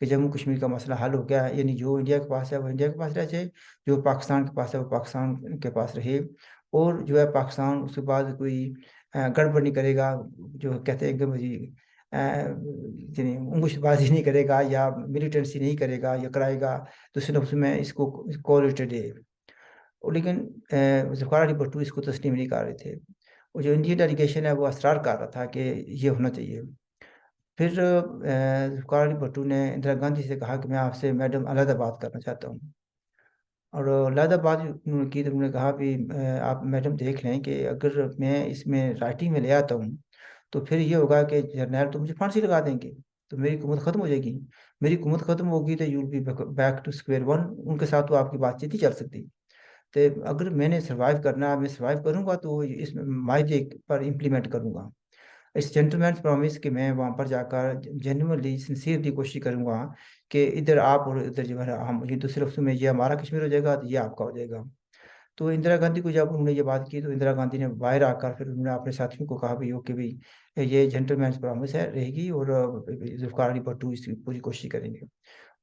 کہ جموں کشمیر کا مسئلہ حل ہو گیا، یعنی جو انڈیا کے پاس ہے وہ انڈیا کے پاس رہ جائے، جو پاکستان کے پاس ہے وہ پاکستان کے پاس رہے، اور جو ہے پاکستان اس کے بعد کوئی گڑبڑ نہیں کرے گا، جو کہتے ہیں کہ یعنی انگوش بازی نہیں کرے گا یا ملیٹنسی نہیں کرے گا یا کرائے گا، تو صرف میں اس کو کولیٹڈ ہے۔ لیکن ذوالفقار علی بھٹو اس کو تسلیم نہیں کر رہے تھے، اور جو انڈین ڈیلیگیشن ہے وہ اصرار کر رہا تھا کہ یہ ہونا چاہیے۔ پھر ذوالفقار علی بھٹو نے اندرا گاندھی سے کہا کہ میں آپ سے میڈم علیحدہ بات کرنا چاہتا ہوں، اور علیحدہ بات انہوں نے کی تو انہوں نے کہا بھی آپ میڈم دیکھ لیں کہ اگر میں اس میں رائٹنگ میں لے آتا ہوں تو پھر یہ ہوگا کہ جرنیل تو مجھے پھانسی لگا دیں گے، تو میری حکومت ختم ہو جائے گی، میری حکومت ختم ہوگی تو you will be back to square one, ان کے ساتھ تو آپ کی بات چیت نہیں چل سکتی۔ تو اگر میں نے سروائیو کرنا، میں سروائیو کروں گا تو اس معاہدے پر امپلیمنٹ کروں گا، اس جینٹل پرومس کہ میں وہاں پر جا کر جینوئنلی سنسیئرلی کوشش کروں گا کہ ادھر آپ اور ادھر جو ہے ہم، یہ تو صرف اس میں یہ ہمارا کشمیر ہو جائے گا تو یہ آپ کا ہو جائے گا۔ تو اندرا گاندھی کو جب انہوں نے یہ بات کی تو اندرا گاندھی نے باہر آ کر پھر انہوں نے اپنے ساتھیوں کو کہا بھی اوکے بھائی یہ جینٹل مین پرامس ہے رہے گی، اور ذوالفقار علی بھٹو اس کی پوری کوشش کریں گے۔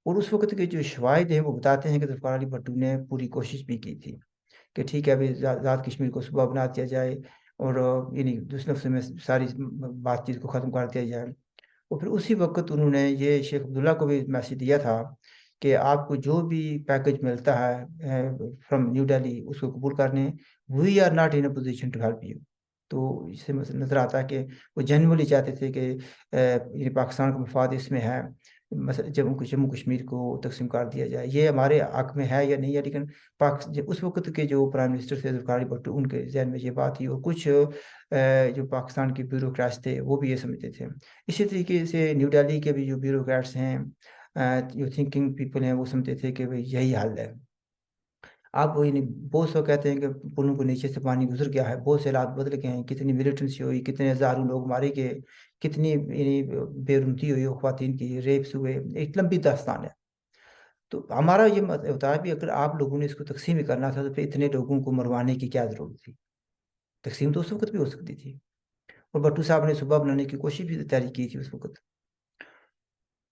اور اس وقت کے جو شواہد ہیں وہ بتاتے ہیں کہ ذوالفقار علی بھٹو نے پوری کوشش بھی کی تھی کہ ٹھیک ہے ابھی آزاد کشمیر کو صوبہ بنا دیا جائے، اور یعنی دوسرے نفس میں ساری بات چیت کو ختم کر دیا جائے۔ اور پھر اسی وقت انہوں نے یہ شیخ عبداللہ کو بھی میسج دیا تھا کہ آپ کو جو بھی پیکج ملتا ہے فرام نیو دہلی اس کو قبول کرنے، we are not in a position to help you. تو اس سے نظر آتا ہے کہ وہ جنولی چاہتے تھے کہ یہ پاکستان کا مفاد اس میں ہے، مثلا جموں کشمیر کو تقسیم کر دیا جائے، یہ ہمارے حق میں ہے یا نہیں ہے، لیکن اس وقت کے جو پرائم منسٹر تھے ذوالفقار علی بھٹو ان کے ذہن میں یہ بات تھی، اور کچھ جو پاکستان کے بیوروکریٹس تھے وہ بھی یہ سمجھتے تھے۔ اسی طریقے سے نیو دہلی کے بھی جو بیوروکریٹس ہیں، جو تھنکنگ پیپل ہیں، وہ سمجھتے تھے کہ بھئی یہی حل ہے۔ آپ یعنی بہت سے کہتے ہیں کہ پلوں کو نیچے سے پانی گزر گیا ہے، بہت سے حالات بدل گئے ہیں، کتنی ملیٹنسی ہوئی، کتنے ہزاروں لوگ مارے گئے، کتنی یعنی بے رحمتی ہوئی خواتین کی، ریپس ہوئے، ایک لمبی داستان ہے۔ تو ہمارا یہ ہوتا ہے بھی اگر آپ لوگوں نے اس کو تقسیم ہی کرنا تھا تو پھر اتنے لوگوں کو مروانے کی کیا ضرورت تھی؟ تقسیم تو اس وقت بھی ہو سکتی تھی، اور بھٹو صاحب نے صوبہ بنانے کی کوشش بھی تیاری کی تھی اس وقت۔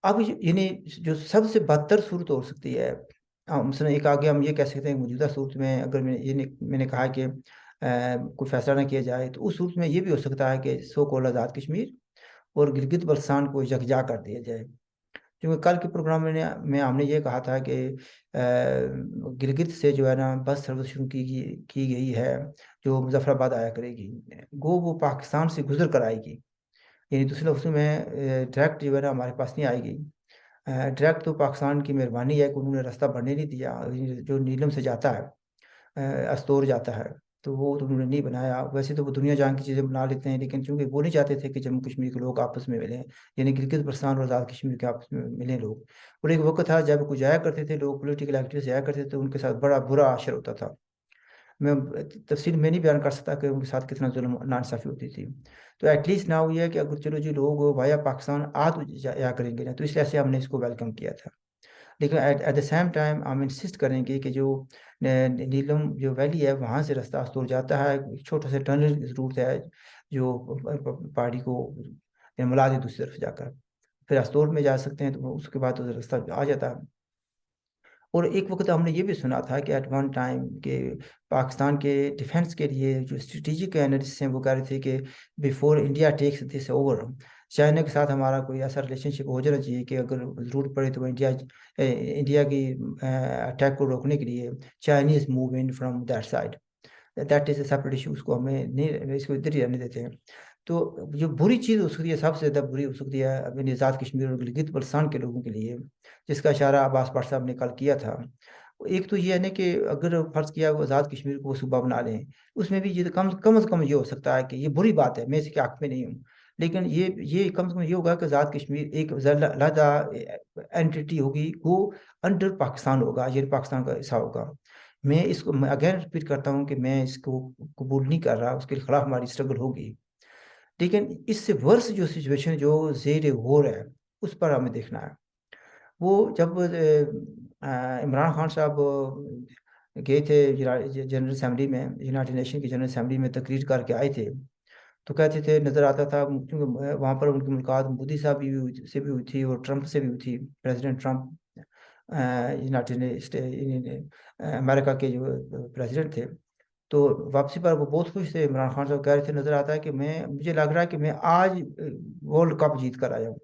اب یعنی جو سب سے بدتر صورت ہو سکتی ہے، مثلا ایک آگے ہم یہ کہہ سکتے ہیں موجودہ صورت میں اگر میں نے کہا کہ کوئی فیصلہ نہ کیا جائے تو اس صورت میں یہ بھی ہو سکتا ہے کہ سو کال آزاد کشمیر اور گلگت بلتستان کو یکجا کر دیا جائے، کیونکہ کل کے پروگرام میں ہم نے یہ کہا تھا کہ گلگت سے جو ہے نا بس سروس شروع کی گئی ہے جو مظفر آباد آیا کرے گی، وہ پاکستان سے گزر کر آئے گی، یعنی دوسرے لفظوں میں ڈائریکٹ جو ہے نا ہمارے پاس نہیں آئے گی۔ ڈائریکٹ تو پاکستان کی مہربانی ہے کہ انہوں نے راستہ بننے نہیں دیا، جو نیلم سے جاتا ہے، استور جاتا ہے، تو وہ تو انہوں نے نہیں بنایا۔ ویسے تو وہ دنیا جان کی چیزیں بنا لیتے ہیں، لیکن چونکہ وہ نہیں چاہتے تھے کہ جموں کشمیر کے لوگ آپس میں ملیں، یعنی گلگت بلتستان اور آزاد کشمیر کے آپس میں ملیں لوگ۔ اور ایک وقت تھا جب کچھ جایا کرتے تھے لوگ، پولیٹیکل ایکٹیوسٹ جایا کرتے تھے تو ان کے ساتھ بڑا برا عشر ہوتا تھا، میں تفصیل میں نہیں بیان کر سکتا کہ ان کے ساتھ کتنا ظلم ناانصافی ہوتی تھی۔ تو ایٹ لیسٹ نہ یہ ہے کہ اگر چلو جی لوگ وایا پاکستان تو جایا کریں گے نا، تو اس لیے سے ہم نے اس کو ویلکم کیا تھا، لیکن ایٹ دا سیم ٹائم ہم انسسٹ کریں گے کہ جو نیلم جو ویلی ہے وہاں سے راستہ استور جاتا ہے، ایک چھوٹا سا ٹنل کی ضرورت ہے جو پہاڑی کو ملا دے دوسری طرف جا کر، پھر استور میں جا سکتے ہیں، تو اس کے بعد راستہ آ جاتا ہے۔ اور ایک وقت ہم نے یہ بھی سنا تھا کہ ایٹ ون ٹائم کہ پاکستان کے ڈیفنس کے لیے جو اسٹریٹجک انالسٹ ہیں وہ کہہ رہے تھے کہ بیفور انڈیا ٹیکس دس اوور، چائنا کے ساتھ ہمارا کوئی ایسا ریلیشن شپ ہو جانا چاہیے کہ اگر ضرورت پڑے تو انڈیا کی اٹیک کو روکنے کے لیے Chinese move in from that side, that is a separate issue, اس کو ہمیں نہیں، اس کو ادھر ہی رہنے دیتے ہیں۔ تو جو بری چیز ہو سکتی ہے، سب سے زیادہ بری ہو سکتی ہے اپنی آزاد کشمیر اور گلگت بلتستان کے لوگوں کے لیے، جس کا اشارہ عباس بٹ صاحب نے کل کیا تھا۔ ایک تو یہ ہے نا کہ اگر فرض کیا وہ آزاد کشمیر کو وہ صوبہ بنا لیں، اس میں بھی یہ کم از کم یہ ہو سکتا ہے کہ یہ بری بات ہے، میں اس کے حق میں نہیں ہوں، لیکن یہ کم از کم یہ ہوگا کہ آزاد کشمیر ایک علیحدہ اینٹی ہوگی، وہ انڈر پاکستان ہوگا، یہ پاکستان کا حصہ ہوگا۔ میں اس کو اگین ریپیٹ کرتا ہوں کہ میں اس کو قبول نہیں کر رہا، اس کے خلاف ہماری اسٹرگل ہوگی، لیکن اس سے ورس جو سچویشن جو زیر غور ہے اس پر ہمیں دیکھنا ہے۔ وہ جب عمران خان صاحب گئے تھے جنرل اسمبلی میں، یونائٹڈ نیشن کی جنرل اسمبلی میں تقریر کر کے آئے تھے، تو کہتے تھے نظر آتا تھا کیونکہ وہاں پر ان کی ملاقات مودی صاحب سے بھی ہوئی تھی اور ٹرمپ سے بھی ہوئی تھی، پریزیڈنٹ ٹرمپ یونائٹڈ امریکہ کے جو پریزیڈنٹ تھے. تو واپسی پر وہ بہت خوش تھے. عمران خان صاحب کہہ رہے تھے نظر آتا ہے کہ مجھے لگ رہا ہے کہ میں آج ورلڈ کپ جیت کر آیا ہوں.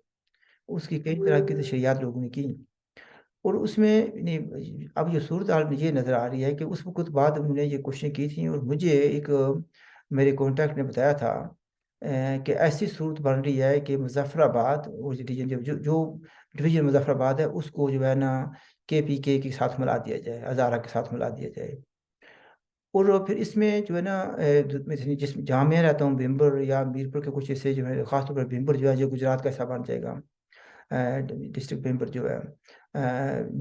اس کی کئی طرح کی تشریحات لوگوں نے کی، اور اس میں اب یہ صورتحال یہ نظر آ رہی ہے کہ اس وقت بعد انہوں نے یہ کوششیں کی تھیں، اور مجھے ایک میرے کانٹیکٹ نے بتایا تھا کہ ایسی صورت بن رہی ہے کہ مظفر آباد اور جو ڈویژن مظفر آباد ہے اس کو جو ہے نا KPK کے ساتھ ملا دیا جائے، ہزارہ کے ساتھ ملا دیا جائے. اور پھر اس میں جو ہے نا جہاں میں رہتا ہوں بھیمبر یا میرپور کے کچھ حصے جو ہے، خاص طور پر بھیمبر جو ہے جو گجرات کا حصہ بن جائے گا، ڈسٹرکٹ بھیمبر جو ہے،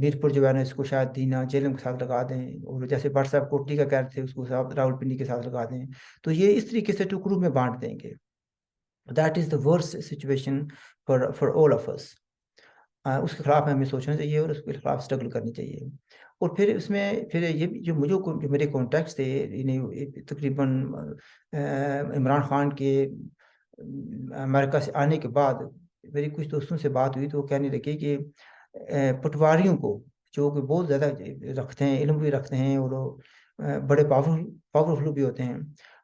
میرپور جو ہے نا اس کو شاید دینا جیلم کے ساتھ لگا دیں، اور جیسے بٹ صاحب کوٹلی کا کہہ رہے تھے اس کو راول پنڈی کے ساتھ لگا دیں. تو یہ اس طریقے سے ٹکڑوں میں بانٹ دیں گے. That is the worst situation for all of us. اس کے خلاف ہمیں سوچنا چاہیے اور اس کے خلاف اسٹرگل کرنی چاہیے. اور پھر اس میں پھر یہ جو میرے کانٹیکٹس تھے، یعنی تقریباً عمران خان کے امریکہ سے آنے کے بعد میری کچھ دوستوں سے بات ہوئی تو وہ کہنے لگے کہ پٹواریوں کو جو کہ بہت زیادہ رکھتے ہیں، علم بھی رکھتے ہیں اور بڑے پاورفل بھی ہوتے ہیں،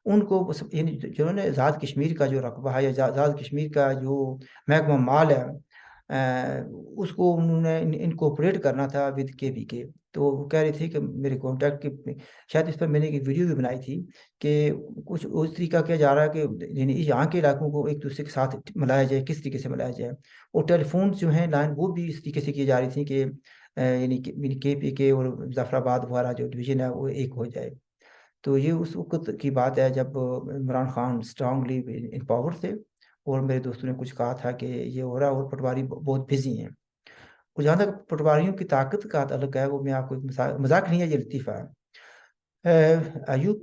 ان کو یعنی جنہوں نے آزاد کشمیر کا جو رقبہ ہے یا آزاد کشمیر کا جو محکمہ مال ہے اس کو انہوں نے انکوپریٹ کرنا تھا ود KPK. تو وہ کہہ رہی تھی کہ میرے کانٹیکٹ کی شاید اس پر میں نے ایک ویڈیو بھی بنائی تھی کہ کچھ اس طریقہ کیا جا رہا ہے کہ یعنی یہاں کے علاقوں کو ایک دوسرے کے ساتھ ملایا جائے، کس طریقے سے ملایا جائے. اور ٹیلی فونس جو ہیں لائن وہ بھی اس طریقے سے کی جا رہی تھی کہ یعنی KPK اور مظفر آباد وغیرہ جو ڈویژن ہے وہ ایک ہو جائے. تو یہ اس وقت کی بات ہے جب عمران خان اسٹرانگلی ان پاور تھے، اور میرے دوستوں نے کچھ کہا تھا کہ یہ ہو رہا ہے اور پٹواری بہت بزی ہیں. اور جہاں تک پٹواریوں کی طاقت کا تعلق ہے، وہ میں آپ کو ایک مذاق نہیں ہے، یہ لطیفہ ہے.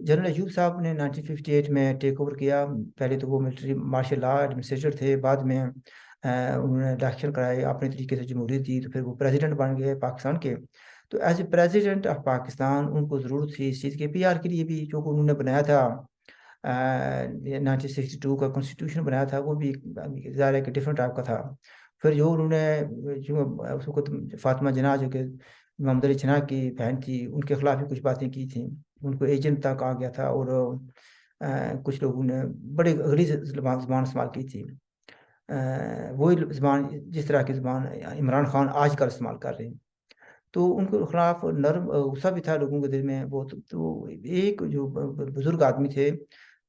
جنرل ایوب صاحب نے 1958 میں ٹیک اوور کیا. پہلے تو وہ ملٹری مارشل لا ایڈمنسٹریٹر تھے، بعد میں انہوں نے الیکشن کرائے، اپنے طریقے سے جمہوریت دی، تو پھر وہ پریزیڈنٹ بن گئے پاکستان کے. تو as a president of Pakistan ان کو ضرورت تھی اس چیز کے PR کے لیے بھی، جو انہوں نے بنایا تھا 1962 کا کانسٹیٹیوشن بنایا تھا، وہ بھی ظاہر ہے کہ ڈفرینٹ ٹائپ کا تھا. پھر جو انہوں نے جو اس وقت فاطمہ جناح جو کہ محمد علی جناح کی بہن تھی، ان کے خلاف بھی کچھ باتیں کی تھیں، ان کو ایجنٹ تک آ گیا تھا، اور کچھ لوگوں نے بڑے غلیظ زبان استعمال کی تھی. وہی زبان جس طرح کی زبان عمران خان آج کل استعمال کر رہے ہیں. تو ان کے خلاف نرم غصہ بھی تھا لوگوں کے دل میں بہت. تو ایک جو بزرگ آدمی تھے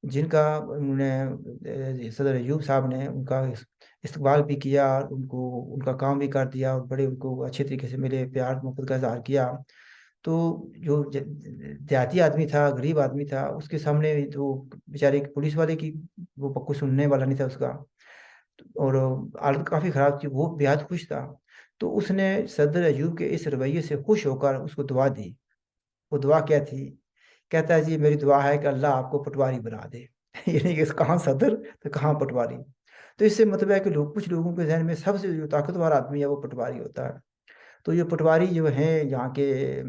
جن کا انہوں نے صدر ایوب صاحب نے ان کا استقبال بھی کیا، ان کا کام بھی کر دیا، اور بڑے ان کو اچھے طریقے سے ملے، پیار محبت کا اظہار کیا. تو جو دیہاتی آدمی تھا، غریب آدمی تھا، اس کے سامنے تو بیچارے پولیس والے کی وہ کچھ سننے والا نہیں تھا اس کا، اور حالت کافی خراب تھی. وہ بےحد خوش تھا. تو اس نے صدر ایوب کے اس رویے سے خوش ہو کر اس کو دعا دی. وہ دعا کیا تھی؟ کہتا ہے جی میری دعا ہے کہ اللہ آپ کو پٹواری بنا دے. یعنی کہ کہاں صدر تو کہاں پٹواری. تو اس سے مطلب ہے کہ کچھ لوگوں کے ذہن میں سب سے جو طاقتور آدمی ہے وہ پٹواری ہوتا ہے. تو یہ پٹواری جو ہیں یہاں کے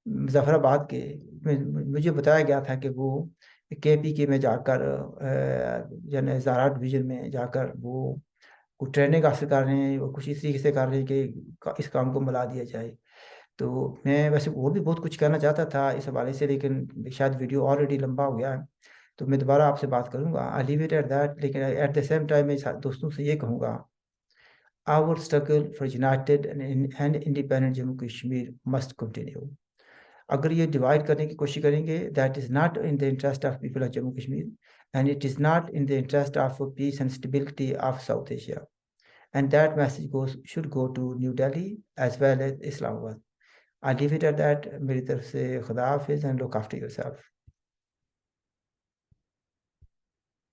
مظفر آباد کے، مجھے بتایا گیا تھا کہ وہ KPK میں جا کر یعنی زارا ڈویژن میں جا کر وہ ٹریننگ حاصل کر رہے ہیں، اور کچھ اس طریقے سے کر رہے ہیں کہ اس کام کو ملا دیا جائے. تو میں ویسے اور بھی بہت کچھ کہنا چاہتا تھا اس حوالے سے، لیکن شاید ویڈیو آلریڈی لمبا ہو گیا ہے، تو میں دوبارہ آپ سے بات کروں گا. I leave it at that. لیکن ایٹ دا سیم ٹائم میں دوستوں سے یہ کہوں گا our struggle for united and independent Jammu Kashmir must continue. اگر یہ ڈیوائڈ کرنے کی کوشش کریں گے that is not in the interest of people of Jammu Kashmir, and it is not in the interest of peace and stability of South Asia. And that message should go to New Delhi as well as Islamabad. I leave it at that. میری طرف سے خدا حافظ and look after yourself.